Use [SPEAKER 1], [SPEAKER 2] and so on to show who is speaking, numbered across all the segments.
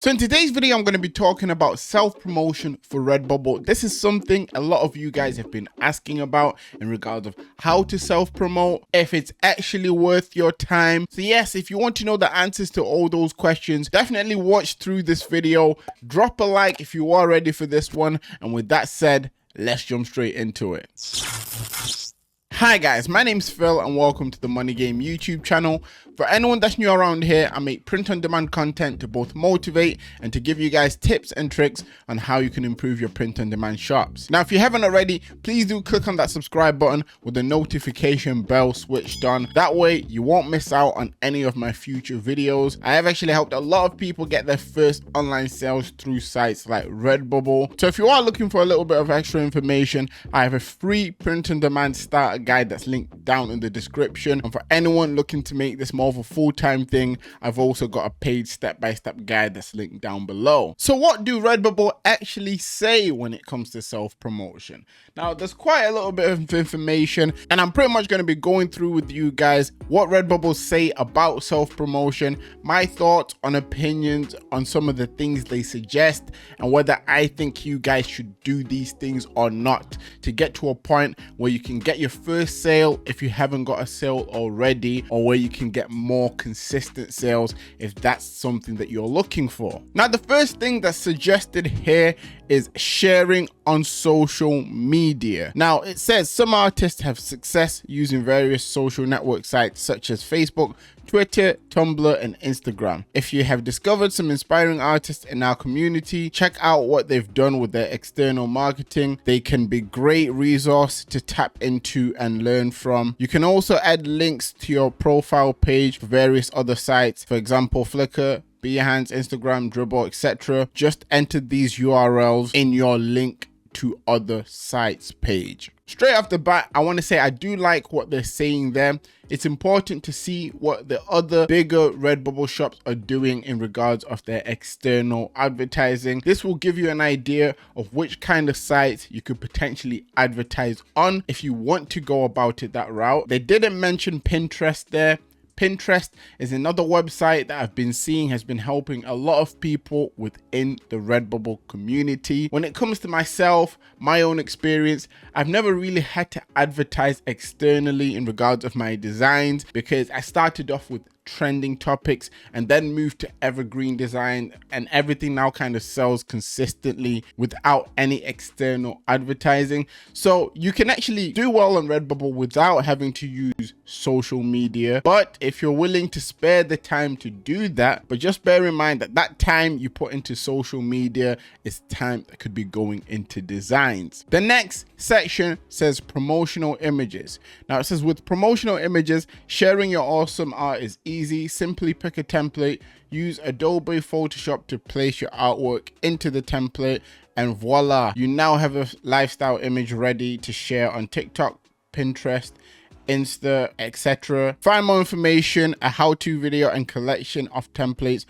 [SPEAKER 1] So in today's video, I'm going to be talking about self-promotion for Redbubble. This is something a lot of you guys have been asking about in regards of how to self-promote, if it's actually worth your time. So yes, if you want to know the answers to all those questions, definitely watch through this video. Drop a like if you are ready for this one. And with that said, let's jump straight into it. Hi guys, my name's Phil and welcome to the Money Game YouTube channel. For anyone that's new around here, I make print-on-demand content to both motivate and to give you guys tips and tricks on how you can improve your print-on-demand shops. Now, if you haven't already, please do click on that subscribe button with the notification bell switched on. That way, you won't miss out on any of my future videos. I have actually helped a lot of people get their first online sales through sites like Redbubble. So if you are looking for a little bit of extra information, I have a free print-on-demand starter guide that's linked down in the description. And for anyone looking to make this more of a full-time thing, I've also got a paid step-by-step guide that's linked down below. So what do Redbubble actually say when it comes to self-promotion? Now, there's quite a little bit of information, and I'm pretty much going to be going through with you guys what Redbubble say about self-promotion, my thoughts on opinions on some of the things they suggest, and whether I think you guys should do these things or not to get to a point where you can get your first sale if you haven't got a sale already, or where you can get more consistent sales if that's something that you're looking for. Now, the first thing that's suggested here is sharing on social media. Now, it says some artists have success using various social network sites such as Facebook, Twitter, Tumblr, and Instagram. If you have discovered some inspiring artists in our community, check out what they've done with their external marketing. They can be great resource to tap into and learn from. You can also add links to your profile page for various other sites, for example, Flickr, Behance, Instagram, Dribble, etc. Just enter these URLs in your link to other sites page. Straight off the bat, I want to say I do like what they're saying there. It's important to see what the other bigger Redbubble shops are doing in regards of their external advertising. This will give you an idea of which kind of sites you could potentially advertise on if you want to go about it that route. They didn't mention Pinterest there. Pinterest is another website that I've been seeing has been helping a lot of people within the Redbubble community. When it comes to myself, my own experience, I've never really had to advertise externally in regards of my designs because I started off with trending topics and then moved to evergreen design, and everything now kind of sells consistently without any external advertising. So you can actually do well on Redbubble without having to use social media. But if you're willing to spare the time to do that, but just bear in mind that that time you put into social media is time that could be going into designs. The next section says promotional images. Now it says with promotional images, sharing your awesome art is easy. Simply pick a template, use Adobe Photoshop to place your artwork into the template, and voila, you now have a lifestyle image ready to share on TikTok, Pinterest, Insta, etc. Find more information, a how-to video and collection of templates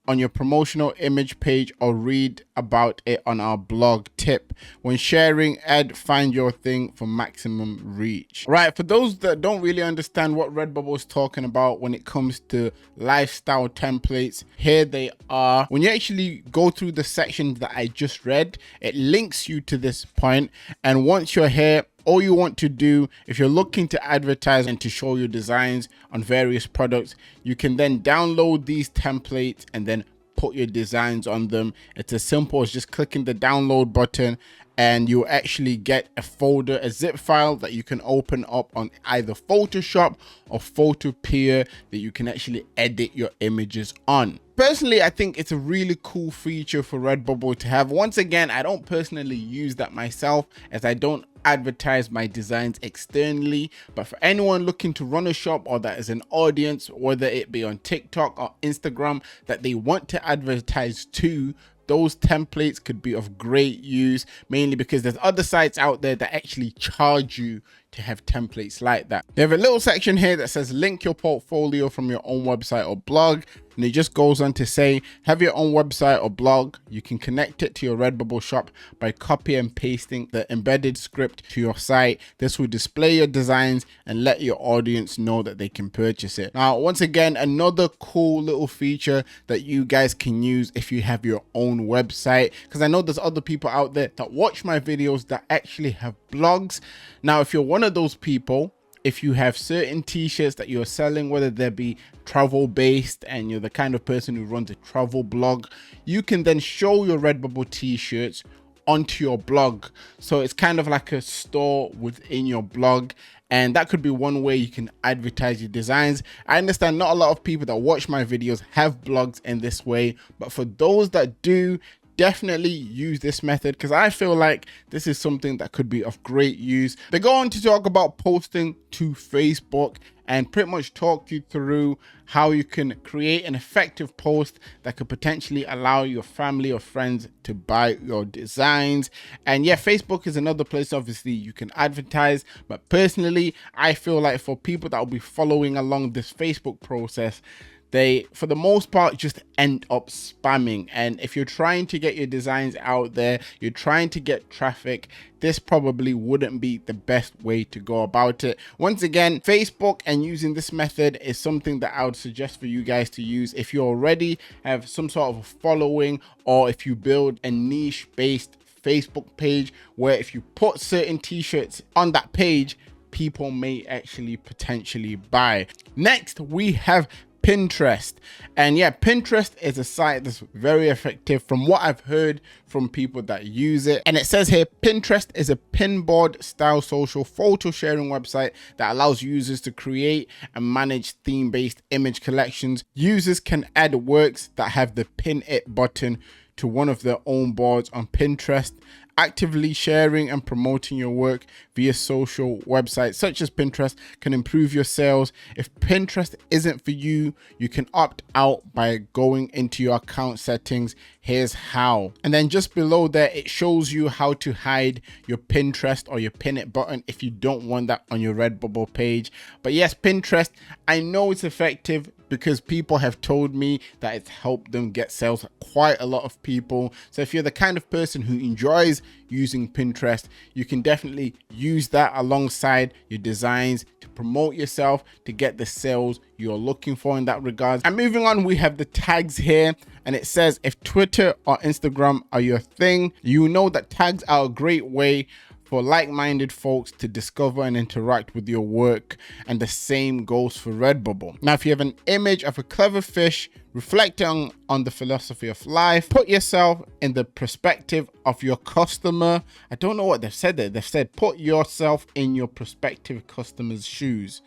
[SPEAKER 1] on your promotional image page, or read about it on our blog. Tip: when sharing, add find your thing for maximum reach. Right, for those that don't really understand what Redbubble is talking about when it comes to lifestyle templates, here they are. When you actually go through the sections that I just read, it links you to this point, and once you're here, all you want to do, if you're looking to advertise and to show your designs on various products, you can then download these templates and then put your designs on them. It's as simple as just clicking the download button, and you actually get a folder, a zip file that you can open up on either Photoshop or Photopea that you can actually edit your images on. Personally, I think it's a really cool feature for Redbubble to have. Once again, I don't personally use that myself as I don't advertise my designs externally, but for anyone looking to run a shop or that is an audience, whether it be on TikTok or Instagram, that they want to advertise to, those templates could be of great use, mainly because there's other sites out there that actually charge you to have templates like that. They have a little section here that says link your portfolio from your own website or blog. And it just goes on to say, have your own website or blog. You can connect it to your Redbubble shop by copy and pasting the embedded script to your site. This will display your designs and let your audience know that they can purchase it. Now, once again, another cool little feature that you guys can use if you have your own website, because I know there's other people out there that watch my videos that actually have blogs. Now, if you're one of those people, if you have certain t-shirts that you're selling, whether they be travel based and you're the kind of person who runs a travel blog, you can then show your Redbubble t-shirts onto your blog. So it's kind of like a store within your blog, and that could be one way you can advertise your designs. I understand not a lot of people that watch my videos have blogs in this way, but for those that do, definitely use this method, because I feel like this is something that could be of great use. They go on to talk about posting to Facebook and pretty much talk you through how you can create an effective post that could potentially allow your family or friends to buy your designs. And yeah, Facebook is another place obviously you can advertise, but personally I feel like for people that will be following along this Facebook process, they for the most part just end up spamming. And if you're trying to get your designs out there, you're trying to get traffic, this probably wouldn't be the best way to go about it. Once again, Facebook and using this method is something that I would suggest for you guys to use if you already have some sort of a following, or if you build a niche based Facebook page where if you put certain t-shirts on that page, people may actually potentially buy. Next, we have Pinterest. And yeah, Pinterest is a site that's very effective from what I've heard from people that use it. And it says here, Pinterest is a pinboard style social photo sharing website that allows users to create and manage theme-based image collections. Users can add works that have the pin it button to one of their own boards on Pinterest. Actively sharing and promoting your work via social websites such as Pinterest can improve your sales. If Pinterest isn't for you, you can opt out by going into your account settings. Here's how. And then just below there, it shows you how to hide your Pinterest or your pin it button if you don't want that on your Redbubble page. But yes, Pinterest, I know it's effective because people have told me that it's helped them get sales. Quite a lot of people. So if you're the kind of person who enjoys using Pinterest, you can definitely use that alongside your designs to promote yourself, to get the sales you're looking for in that regard. And moving on, we have the tags here, and it says if Twitter or Instagram are your thing, you know that tags are a great way for like-minded folks to discover and interact with your work, and the same goes for Redbubble. Now, if you have an image of a clever fish reflecting on the philosophy of life, put yourself in the perspective of your customer. I don't know what they've said there. They've said put yourself in your prospective customer's shoes.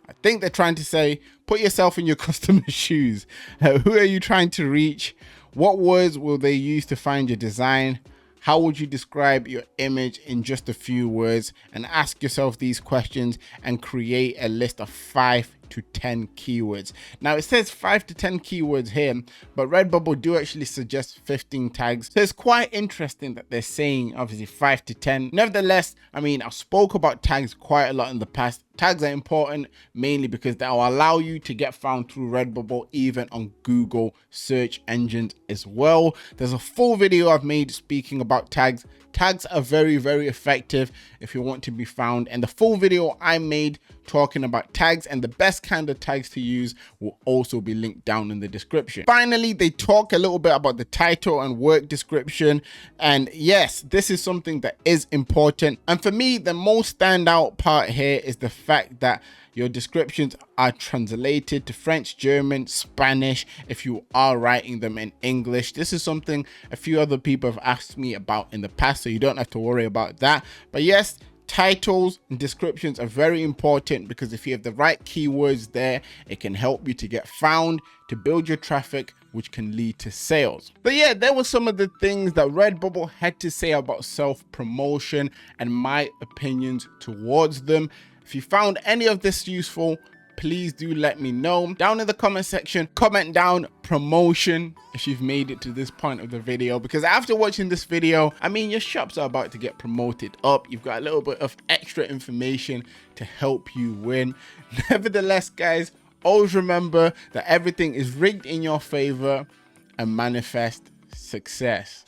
[SPEAKER 1] I think they're trying to say put yourself in your customer's shoes. Who are you trying to reach? What words will they use to find your design? How would you describe your image in just a few words? And ask yourself these questions and create a list of 5 to 10 keywords. Now it says 5 to 10 keywords here, but Redbubble do actually suggest 15 tags. So it's quite interesting that they're saying obviously 5 to 10. Nevertheless, I mean, I spoke about tags quite a lot in the past. Tags are important mainly because they will allow you to get found through Redbubble, even on Google search engines as well. There's a full video I've made speaking about tags. Tags are very, very effective if you want to be found. And the full video I made talking about tags and the best kind of tags to use will also be linked down in the description. Finally, they talk a little bit about the title and work description. And yes, this is something that is important. And for me, the most standout part here is the fact that your descriptions are translated to French, German, Spanish, if you are writing them in English. This is something a few other people have asked me about in the past, so you don't have to worry about that. But yes, titles and descriptions are very important because if you have the right keywords there, it can help you to get found, to build your traffic, which can lead to sales. But yeah, there were some of the things that Redbubble had to say about self-promotion and my opinions towards them. If you found any of this useful, please do let me know down in the comment section. Comment down promotion if you've made it to this point of the video, because after watching this video, I mean, your shops are about to get promoted up. You've got a little bit of extra information to help you win. Nevertheless, guys, always remember that everything is rigged in your favor and manifest success.